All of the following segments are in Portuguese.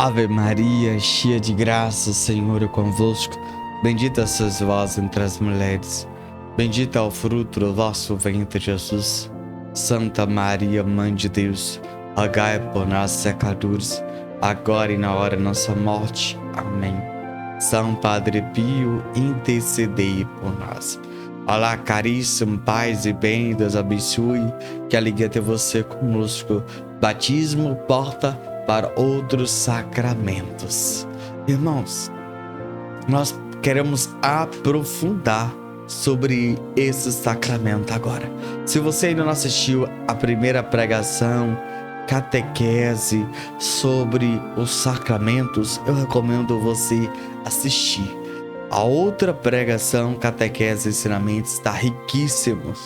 Ave Maria, cheia de graça, o Senhor é convosco. Bendita sois vós entre as mulheres. Bendito é o fruto do vosso ventre, Jesus. Santa Maria, Mãe de Deus, rogai por nós, pecadores, agora e na hora de nossa morte. Amém. São Padre Pio, intercedei por nós. Olá, caríssimo, paz e bem, Deus abençoe. Que alegria ter você conosco. Batismo, porta para outros sacramentos. Irmãos, nós queremos aprofundar sobre esse sacramento agora. Se você ainda não assistiu a primeira pregação, catequese sobre os sacramentos, eu recomendo você assistir. A outra pregação, catequese e ensinamentos, está riquíssimos.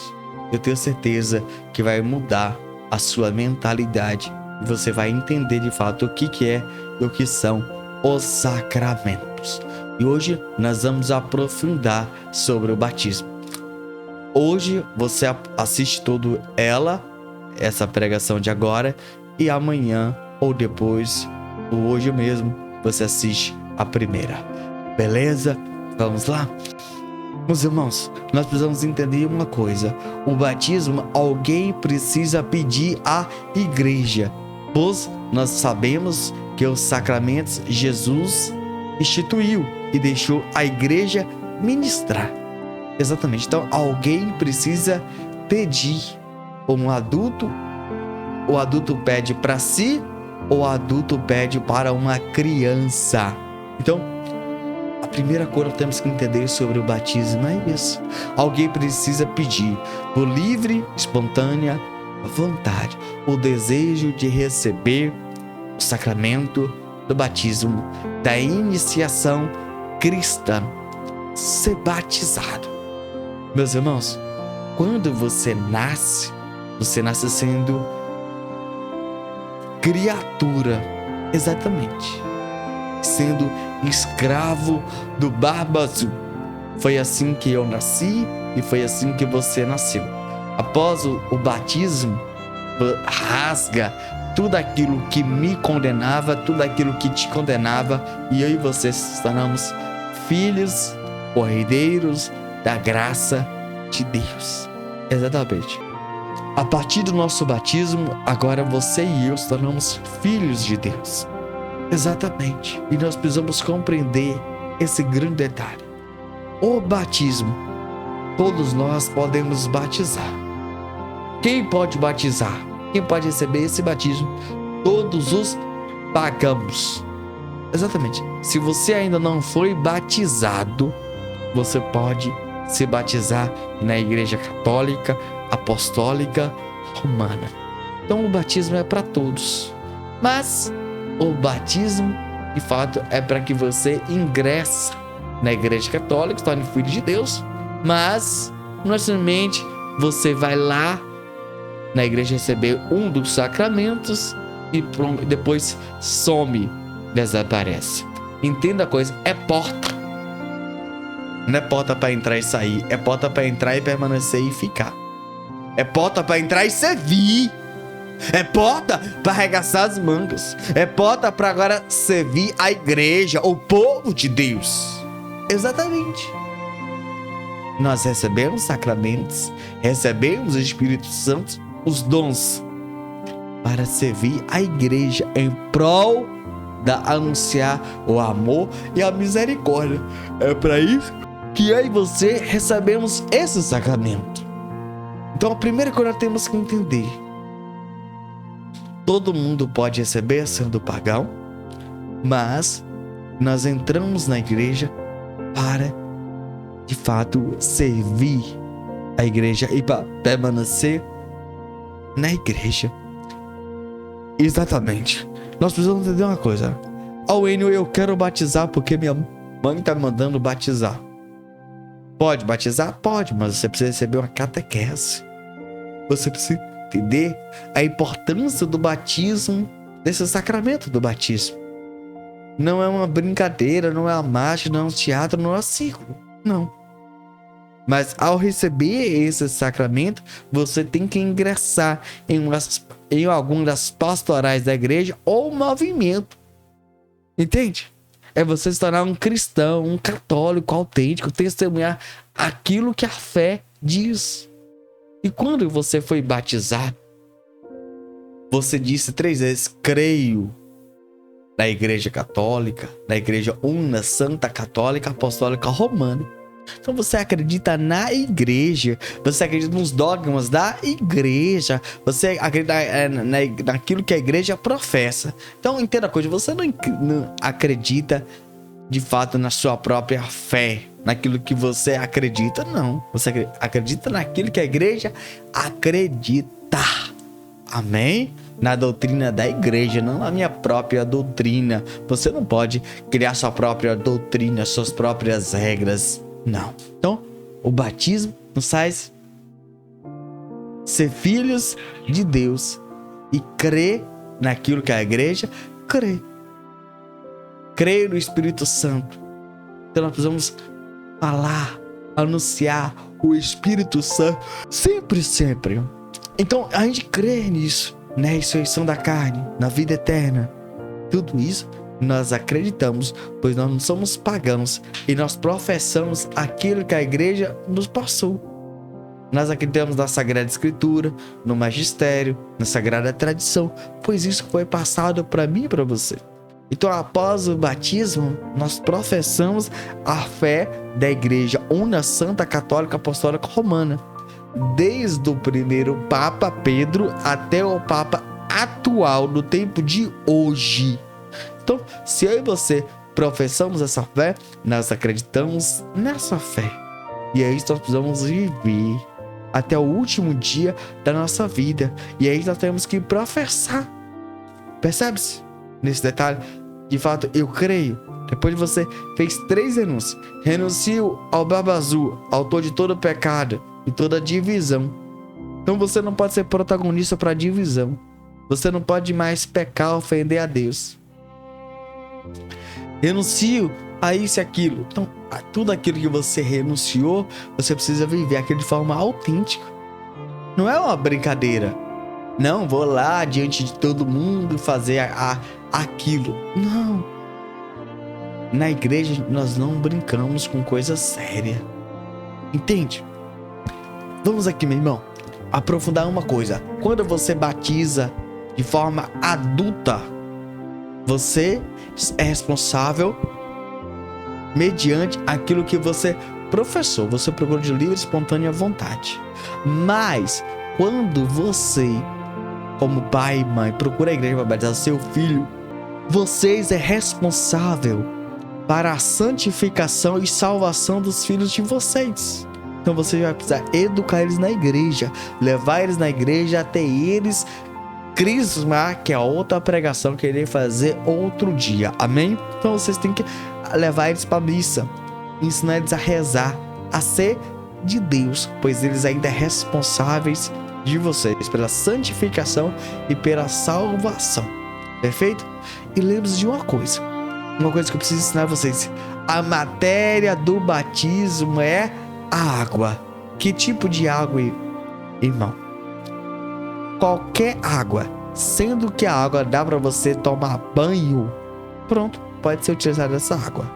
Eu tenho certeza que vai mudar a sua mentalidade e você vai entender de fato o que é e o que são os sacramentos. E hoje nós vamos aprofundar sobre o batismo. Hoje você assiste toda essa pregação de agora, e amanhã ou depois, ou hoje mesmo, você assiste a primeira. Beleza? Vamos lá? Meus irmãos, nós precisamos entender uma coisa. O batismo, alguém precisa pedir à igreja, pois nós sabemos que os sacramentos Jesus instituiu e deixou a igreja ministrar. Exatamente. Então, alguém precisa pedir. Um adulto, o adulto pede para si, ou o adulto pede para uma criança. Então, a primeira coisa que temos que entender sobre o batismo é isso. Alguém precisa pedir por livre, espontânea vontade, o desejo de receber o sacramento do batismo, da iniciação cristã, ser batizado. Meus irmãos, quando você nasce sendo criatura, exatamente, sendo escravo do Barba Azul. Foi assim que eu nasci e foi assim que você nasceu. Após o batismo, rasga tudo aquilo que me condenava, tudo aquilo que te condenava, e eu e você nos tornamos filhos, herdeiros da graça de Deus. Exatamente. A partir do nosso batismo, agora você e eu nos tornamos filhos de Deus. Exatamente. E nós precisamos compreender esse grande detalhe. O batismo, todos nós podemos batizar. Quem pode batizar? Quem pode receber esse batismo? Todos os pagãos. Exatamente. Se você ainda não foi batizado, você pode se batizar na Igreja Católica, Apostólica, Romana. Então o batismo é para todos. Mas o batismo, de fato, é para que você ingresse na Igreja Católica, se torne filho de Deus. Mas, não necessariamente, você vai lá na igreja receber um dos sacramentos e depois some, desaparece. Entenda a coisa, é porta. Não é porta para entrar e sair, é porta para entrar e permanecer e ficar. É porta para entrar e servir. É porta para arregaçar as mangas. É porta para agora servir a igreja, o povo de Deus. Exatamente. Nós recebemos sacramentos, recebemos o Espírito Santo, os dons, para servir a igreja em prol da anunciar o amor e a misericórdia. É para isso que eu e você recebemos esse sacramento. Então a primeira coisa que nós temos que entender: todo mundo pode receber sendo pagão, mas nós entramos na igreja para, de fato, servir a igreja e para permanecer na igreja. Exatamente. Nós precisamos entender uma coisa. Enio, eu quero batizar porque minha mãe está mandando batizar. Pode batizar? Pode, mas você precisa receber uma catequese. Você precisa entender a importância do batismo, desse sacramento do batismo. Não é uma brincadeira, não é uma marcha, não é um teatro, não é um circo. Não. Mas ao receber esse sacramento, você tem que ingressar em alguma das pastorais da igreja ou movimento. Entende? É você se tornar um cristão, um católico autêntico, testemunhar aquilo que a fé diz. E quando você foi batizado, você disse 3 vezes: creio na Igreja Católica, na Igreja Una, Santa, Católica, Apostólica, Romana. Então você acredita na igreja, você acredita nos dogmas da igreja, você acredita naquilo que a igreja professa. Então entenda a coisa, você não acredita de fato na sua própria fé, naquilo que você acredita, não. Você acredita naquilo que a igreja acredita. Amém? Na doutrina da igreja, não na minha própria doutrina. Você não pode criar sua própria doutrina, suas próprias regras. Não. Então, o batismo nos faz ser filhos de Deus e crer naquilo que a igreja crê. Crer no Espírito Santo. Então, nós precisamos falar, anunciar o Espírito Santo sempre, sempre. Então, a gente crê nisso, na ressurreição da carne, na vida eterna. Tudo isso nós acreditamos, pois nós não somos pagãos e nós professamos aquilo que a igreja nos passou. Nós acreditamos na Sagrada Escritura, no magistério, na Sagrada Tradição, pois isso foi passado para mim e para você. Então, após o batismo, nós professamos a fé da Igreja Una, Santa, Católica, Apostólica, Romana, desde o primeiro Papa Pedro até o Papa atual do tempo de hoje. Então, se eu e você professamos essa fé, nós acreditamos nessa fé. E é isso que nós precisamos viver até o último dia da nossa vida. E é isso que nós temos que professar. Percebe-se? Nesse detalhe, de fato, eu creio. Depois de você fez 3 renúncias. Renuncio ao Barba Azul, autor de todo pecado e toda divisão. Então você não pode ser protagonista para divisão. Você não pode mais pecar, ofender a Deus. Renuncio a isso e aquilo. Então, a tudo aquilo que você renunciou, você precisa viver aquilo de forma autêntica. Não é uma brincadeira. Não, vou lá diante de todo mundo fazer aquilo. Não. Na igreja, nós não brincamos com coisa séria. Entende? Vamos aqui, meu irmão, aprofundar uma coisa. Quando você batiza de forma adulta, você é responsável mediante aquilo que você professou. Você procurou de livre e espontânea vontade. Mas, quando você, como pai e mãe, procura a igreja para batizar seu filho, vocês é responsável para a santificação e salvação dos filhos de vocês. Então você vai precisar educar eles na igreja, levar eles na igreja até eles crismar, que é outra pregação que eu irei fazer outro dia. Amém? Então vocês têm que levar eles para a missa, ensinar eles a rezar, a ser de Deus, pois eles ainda são responsáveis de vocês pela santificação e pela salvação. Perfeito? E lembre-se de uma coisa que eu preciso ensinar a vocês. A matéria do batismo é a água. Que tipo de água, irmão? Qualquer água, sendo que a água dá para você tomar banho, pronto, pode ser utilizada essa água.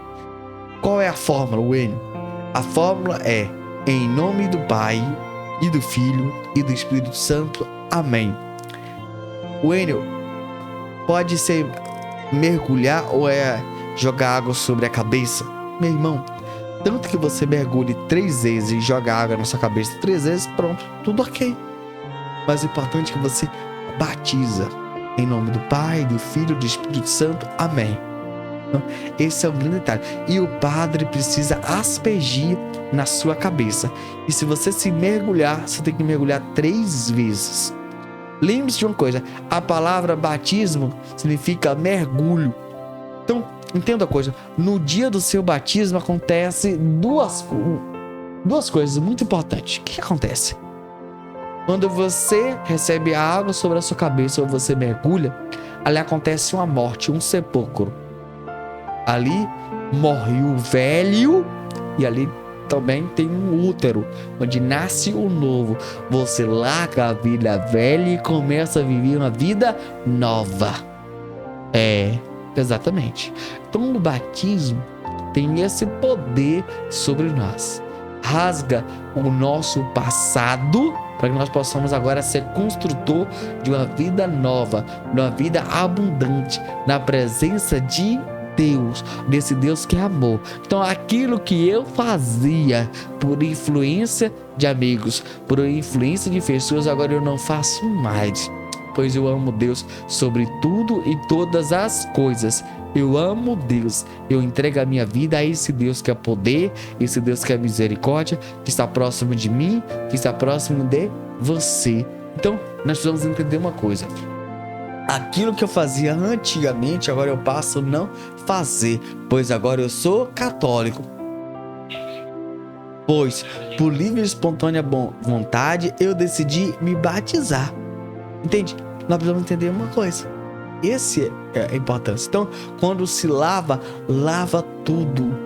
Qual é a fórmula, Wênio? A fórmula é: em nome do Pai, e do Filho, e do Espírito Santo. Amém. Wênio, pode ser mergulhar ou é jogar água sobre a cabeça? Meu irmão, tanto que você mergulhe 3 vezes e joga água na sua cabeça 3 vezes, pronto, tudo ok. Mas o importante é que você batiza em nome do Pai, do Filho e do Espírito Santo. Amém. Então, esse é o grande detalhe. E o padre precisa aspergir na sua cabeça. E se você se mergulhar, você tem que mergulhar 3 vezes. Lembre-se de uma coisa: a palavra batismo significa mergulho. Então, entenda a coisa: no dia do seu batismo acontece duas coisas muito importantes. O que acontece? Quando você recebe a água sobre a sua cabeça ou você mergulha, ali acontece uma morte, um sepulcro. Ali morre o velho e ali também tem um útero, onde nasce o novo. Você larga a vida velha e começa a viver uma vida nova. Exatamente. Então o batismo tem esse poder sobre nós. Rasga o nosso passado para que nós possamos agora ser construtor de uma vida nova, de uma vida abundante, na presença de Deus, desse Deus que é amor. Então aquilo que eu fazia por influência de amigos, por influência de pessoas, agora eu não faço mais, pois eu amo Deus sobre tudo e todas as coisas. Eu amo Deus, eu entrego a minha vida a esse Deus que é poder, esse Deus que é misericórdia, que está próximo de mim, que está próximo de você. Então nós precisamos entender uma coisa: aquilo que eu fazia antigamente, agora eu passo a não fazer, pois agora eu sou católico. Pois, por livre e espontânea vontade, eu decidi me batizar. Entende? Nós precisamos entender uma coisa. Esse é a importância. Então, quando se lava, lava tudo.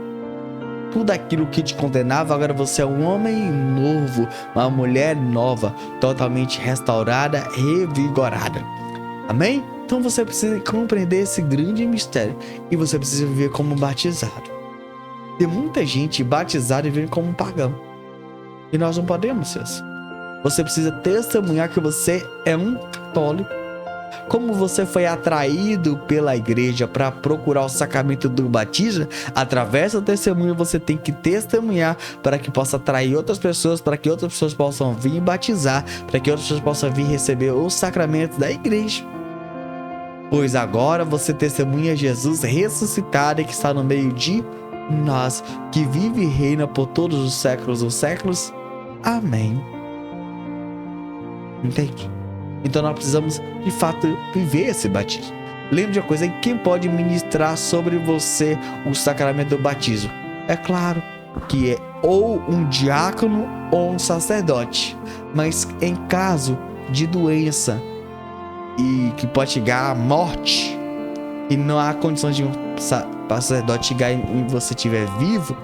Tudo aquilo que te condenava, agora você é um homem novo, uma mulher nova, totalmente restaurada, revigorada. Amém? Então você precisa compreender esse grande mistério e você precisa viver como batizado. Tem muita gente batizada e vive como pagão. E nós não podemos ser assim. Você precisa testemunhar que você é um católico. Como você foi atraído pela igreja para procurar o sacramento do batismo, através do testemunho você tem que testemunhar para que possa atrair outras pessoas, para que outras pessoas possam vir batizar, para que outras pessoas possam vir receber o sacramento da igreja. Pois agora você testemunha Jesus ressuscitado e que está no meio de nós, que vive e reina por todos os séculos dos séculos. Amém. Entende? Então nós precisamos, de fato, viver esse batismo. Lembre de uma coisa: quem pode ministrar sobre você o sacramento do batismo? É claro que é ou um diácono ou um sacerdote. Mas em caso de doença e que pode chegar à morte, e não há condições de um sacerdote chegar e você estiver vivo,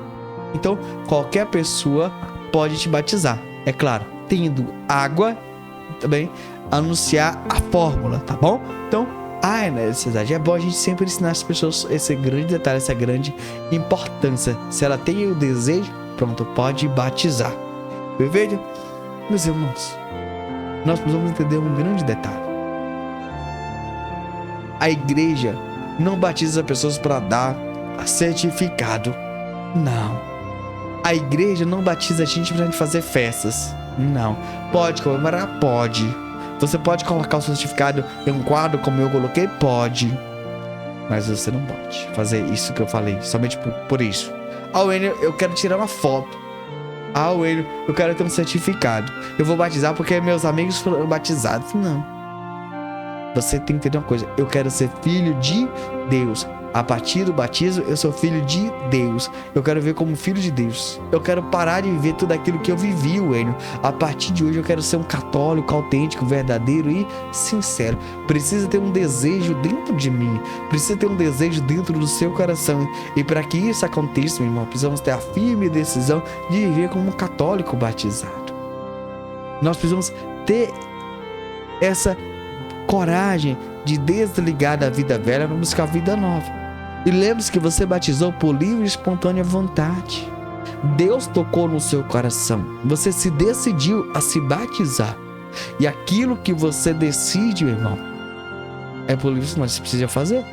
então qualquer pessoa pode te batizar. É claro, tendo água, também anunciar a fórmula, tá bom? Então, a necessidade. É bom a gente sempre ensinar as pessoas esse grande detalhe, essa grande importância. Se ela tem o desejo, pronto, pode batizar. Perfeito? Meus irmãos, nós precisamos entender um grande detalhe. A igreja não batiza pessoas para dar certificado. Não. A igreja não batiza a gente pra gente fazer festas. Não. Pode comemorar? Pode. Você pode colocar o certificado em um quadro como eu coloquei? Pode. Mas você não pode fazer isso que eu falei, somente por isso. Ah, Wênio, eu quero tirar uma foto. Ah, Wênio, eu quero ter um certificado. Eu vou batizar porque meus amigos foram batizados. Não. Você tem que entender uma coisa: eu quero ser filho de Deus. A partir do batismo, eu sou filho de Deus. Eu quero viver como filho de Deus. Eu quero parar de viver tudo aquilo que eu vivi, Wênio. A partir de hoje, eu quero ser um católico autêntico, verdadeiro e sincero. Precisa ter um desejo dentro de mim. Precisa ter um desejo dentro do seu coração. E para que isso aconteça, meu irmão, precisamos ter a firme decisão de viver como um católico batizado. Nós precisamos ter essa coragem de desligar da vida velha para buscar a vida nova. E lembre-se que você batizou por livre e espontânea vontade. Deus tocou no seu coração. Você se decidiu a se batizar. E aquilo que você decide, meu irmão, é por livre, mas você precisa fazer.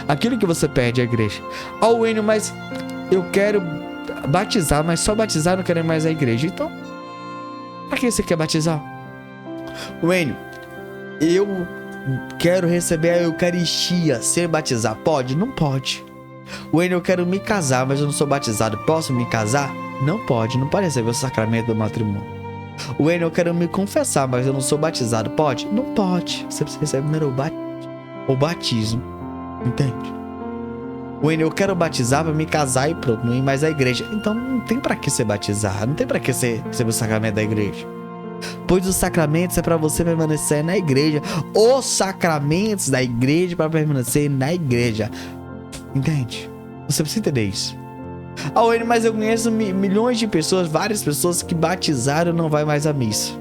Aquilo que você pede à igreja. Ah, Wênio, mas eu quero batizar, mas só batizar, não quero mais a igreja. Então, para que você quer batizar? Wênio, eu quero receber a Eucaristia, ser batizado. Pode? Não pode. Wênio, eu quero me casar, mas eu não sou batizado. Posso me casar? Não pode. Não pode receber o sacramento do matrimônio. Wênio, eu quero me confessar, mas eu não sou batizado. Pode? Não pode. Você precisa receber primeiro o batismo. Entende? Wênio, eu quero batizar para me casar e pronto, não ir mais à igreja. Então não tem para que ser batizado. Não tem para que ser receber o sacramento da igreja. Pois os sacramentos é para você permanecer na igreja. Os sacramentos da igreja para permanecer na igreja. Entende? Você precisa entender isso. Ah, Wênio, mas eu conheço milhões de pessoas, várias pessoas que batizaram e não vai mais à missa.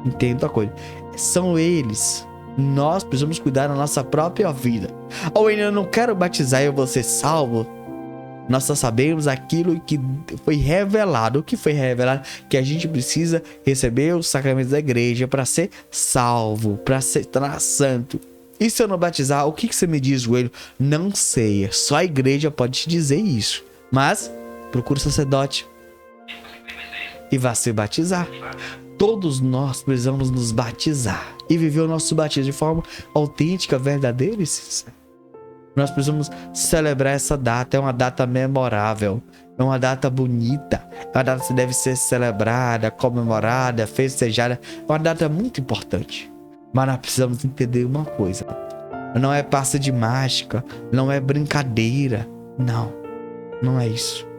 Entenda a coisa. São eles Nós precisamos cuidar da nossa própria vida. Ou ainda eu não quero batizar e eu vou ser salvo. Nós só sabemos aquilo que foi revelado. O que foi revelado? Que a gente precisa receber os sacramentos da igreja para ser salvo, para ser santo. E se eu não batizar, o que você me diz, joelho? Não sei, só a igreja pode te dizer isso. Mas procure o sacerdote e vá se batizar. Todos nós precisamos nos batizar e viver o nosso batismo de forma autêntica, verdadeira e sincera. Nós precisamos celebrar essa data. É uma data memorável, é uma data bonita, é uma data que deve ser celebrada, comemorada, festejada. É uma data muito importante. Mas nós precisamos entender uma coisa: não é passe de mágica, não é brincadeira, não é isso.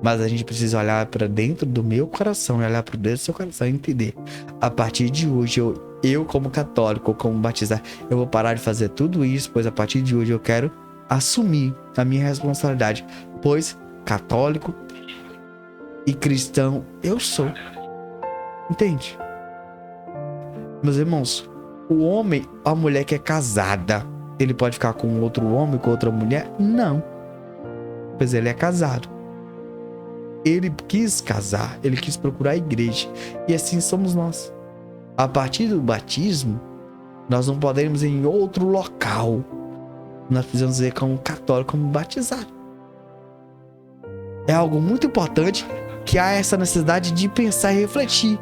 Mas a gente precisa olhar para dentro do meu coração e olhar para dentro do seu coração e entender: a partir de hoje, eu como católico, como batizado, eu vou parar de fazer tudo isso, pois a partir de hoje eu quero assumir a minha responsabilidade, pois católico e cristão eu sou. Entende? Meus irmãos, o homem, a mulher que é casada, ele pode ficar com outro homem, com outra mulher? Não. Pois ele é casado. Ele quis casar, ele quis procurar a igreja. E assim somos nós. A partir do batismo, nós não podemos ir em outro local. Nós precisamos ir como católico, como batizado. É algo muito importante que há essa necessidade de pensar e refletir.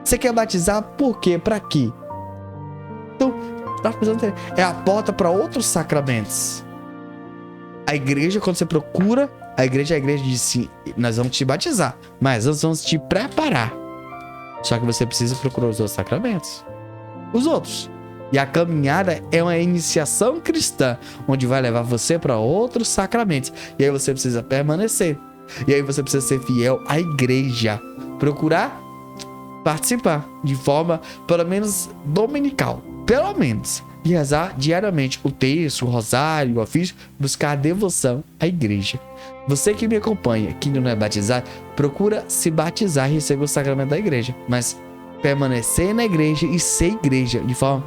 Você quer batizar por quê? Para quê? Então, nós precisamos ter. É a porta para outros sacramentos. A igreja, quando você procura, a igreja diz sim, nós vamos te batizar, mas nós vamos te preparar. Só que você precisa procurar os outros sacramentos. Os outros. E a caminhada é uma iniciação cristã, onde vai levar você para outros sacramentos. E aí você precisa permanecer. E aí você precisa ser fiel à igreja. Procurar participar de forma, pelo menos, dominical. Pelo menos. E rezar diariamente o terço, o rosário, o ofício, buscar a devoção à igreja. Você que me acompanha, que não é batizado, procura se batizar e receber o sacramento da igreja. Mas permanecer na igreja e ser igreja de forma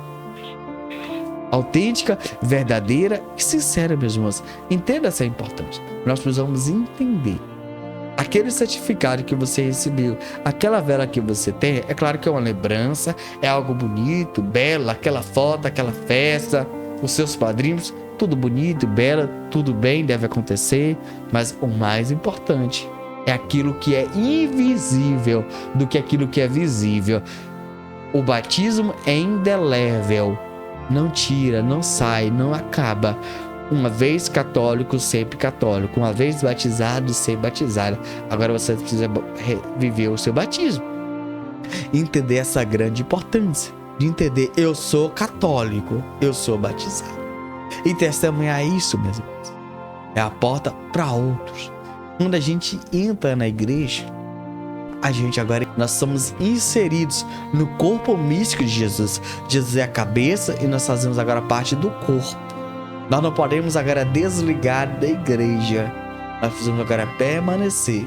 autêntica, verdadeira e sincera, meus irmãos. Entenda essa importância. Nós precisamos entender. Aquele certificado que você recebeu, aquela vela que você tem, é claro que é uma lembrança, é algo bonito, belo, aquela foto, aquela festa, os seus padrinhos, tudo bonito, belo, tudo bem, deve acontecer, mas o mais importante é aquilo que é invisível do que aquilo que é visível. O batismo é indelével, não tira, não sai, não acaba. Uma vez católico, sempre católico. Uma vez batizado, sempre batizado. Agora você precisa viver o seu batismo. Entender essa grande importância de entender: eu sou católico, eu sou batizado. E testemunhar isso, meus irmãos, é a porta para outros. Quando a gente entra na igreja, nós somos inseridos no corpo místico de Jesus. Jesus é a cabeça e nós fazemos agora parte do corpo. Nós não podemos agora desligar da igreja. Nós precisamos agora permanecer.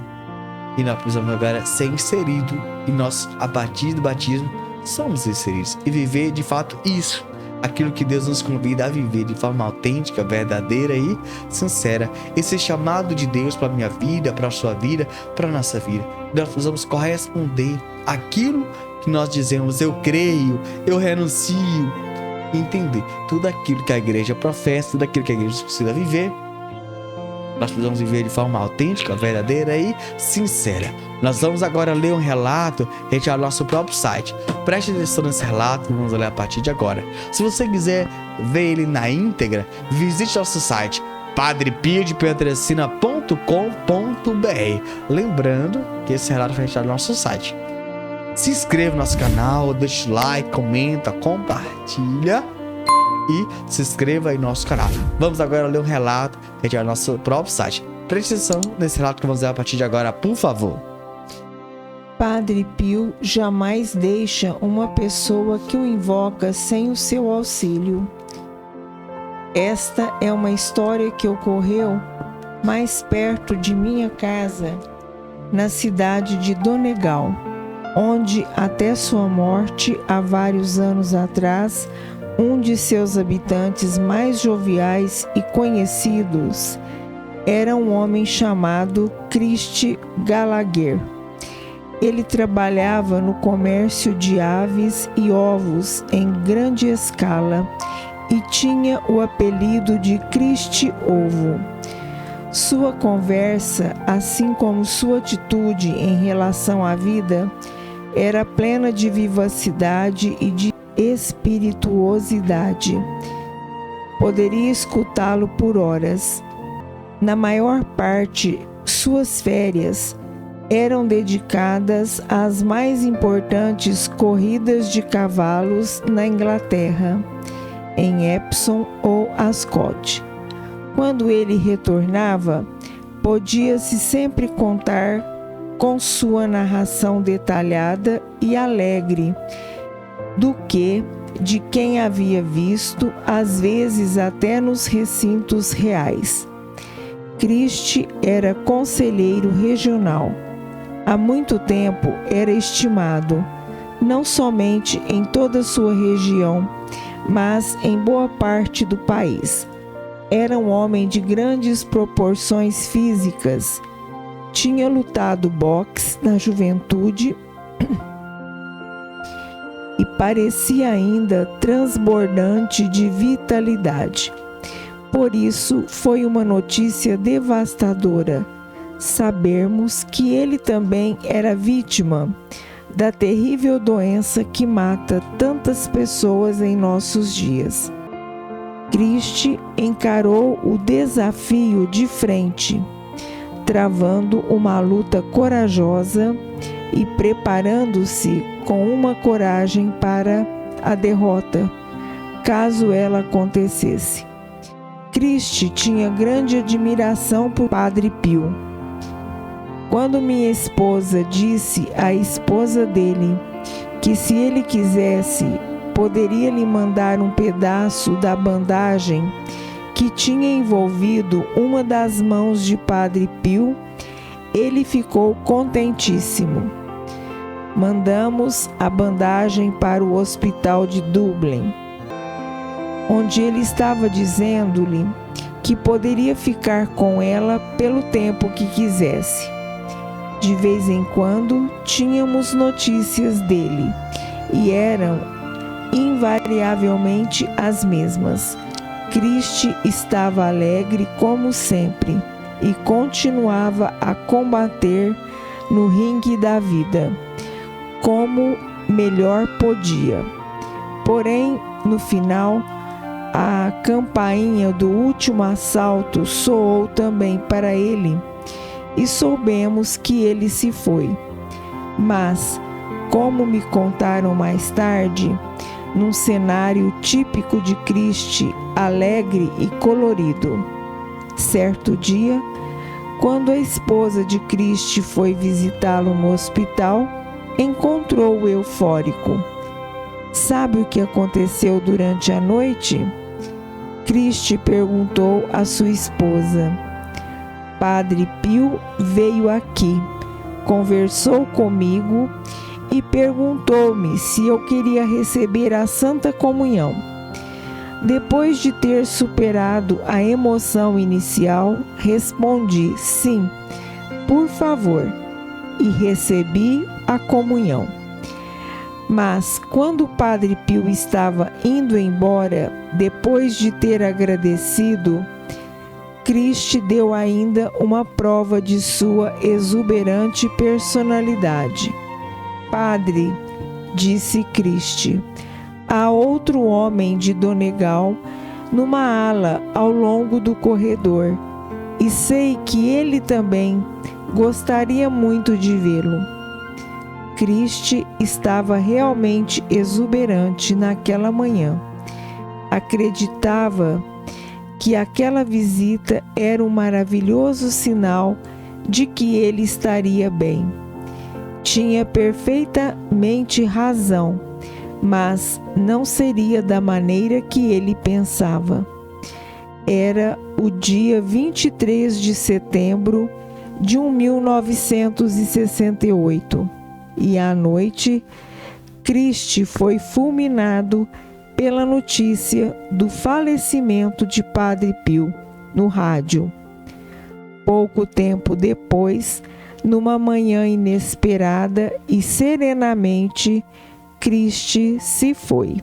E nós precisamos agora ser inseridos. E nós, a partir do batismo, somos inseridos. E viver de fato isso. Aquilo que Deus nos convida a viver de forma autêntica, verdadeira e sincera. Esse chamado de Deus para a minha vida, para a sua vida, para a nossa vida. Nós precisamos corresponder àquilo que nós dizemos: eu creio, eu renuncio. Entender tudo aquilo que a igreja professa, tudo aquilo que a igreja precisa viver. Nós precisamos viver de forma autêntica, verdadeira e sincera. Nós vamos agora ler um relato retirado do nosso próprio site. Preste atenção nesse relato, vamos ler a partir de agora. Se você quiser ver ele na íntegra, visite nosso site padrepiodepietrelcina.com.br. Lembrando que esse relato foi retirado do nosso site. Se inscreva no nosso canal, deixe like, comenta, compartilha e se inscreva aí no nosso canal. Vamos agora ler um relato retirado do nosso próprio site. Preste atenção nesse relato que vamos ler a partir de agora, por favor. Padre Pio jamais deixa uma pessoa que o invoca sem o seu auxílio. Esta é uma história que ocorreu mais perto de minha casa, na cidade de Donegal, onde até sua morte, há vários anos atrás, Um de seus habitantes mais joviais e conhecidos era um homem chamado Christy Gallagher. Ele trabalhava no comércio de aves e ovos em grande escala e tinha o apelido de Christy Ovo. Sua conversa, assim como sua atitude em relação à vida, era plena de vivacidade e de espirituosidade. Poderia escutá-lo por horas. Na maior parte, suas férias eram dedicadas às mais importantes corridas de cavalos na Inglaterra, em Epsom ou Ascot. Quando ele retornava, podia-se sempre contar com sua narração detalhada e alegre do que de quem havia visto, às vezes até nos recintos reais. Christy era conselheiro regional. Há muito tempo era estimado, não somente em toda sua região, mas em boa parte do país. Era um homem de grandes proporções físicas. Tinha lutado boxe na juventude e parecia ainda transbordante de vitalidade. Por isso, foi uma notícia devastadora sabermos que ele também era vítima da terrível doença que mata tantas pessoas em nossos dias. Christy encarou o desafio de frente, travando uma luta corajosa e preparando-se com uma coragem para a derrota, caso ela acontecesse. Christy tinha grande admiração por Padre Pio. Quando minha esposa disse à esposa dele que, se ele quisesse, poderia lhe mandar um pedaço da bandagem que tinha envolvido uma das mãos de Padre Pio, ele ficou contentíssimo. Mandamos a bandagem para o hospital de Dublin, onde ele estava dizendo-lhe que poderia ficar com ela pelo tempo que quisesse. De vez em quando tínhamos notícias dele e eram invariavelmente as mesmas. Christy estava alegre como sempre e continuava a combater no ringue da vida, como melhor podia. Porém, no final, a campainha do último assalto soou também para ele e soubemos que ele se foi. Mas, como me contaram mais tarde, num cenário típico de Christy, alegre e colorido. Certo dia, quando a esposa de Christy foi visitá-lo no hospital, encontrou-o eufórico. Sabe o que aconteceu durante a noite? Christy perguntou à sua esposa. Padre Pio veio aqui, conversou comigo e perguntou-me se eu queria receber a Santa Comunhão. Depois de ter superado a emoção inicial, respondi sim, por favor, e recebi a comunhão. Mas quando o Padre Pio estava indo embora, depois de ter agradecido, Christy deu ainda uma prova de sua exuberante personalidade. Padre, disse Christy, há outro homem de Donegal numa ala ao longo do corredor e sei que ele também gostaria muito de vê-lo. Christy estava realmente exuberante naquela manhã. Acreditava que aquela visita era um maravilhoso sinal de que ele estaria bem. Tinha perfeitamente razão, mas não seria da maneira que ele pensava. Era o dia 23 de setembro de 1968 e à noite, Christy foi fulminado pela notícia do falecimento de Padre Pio no rádio. Pouco tempo depois, numa manhã inesperada e serenamente, Cristi se foi.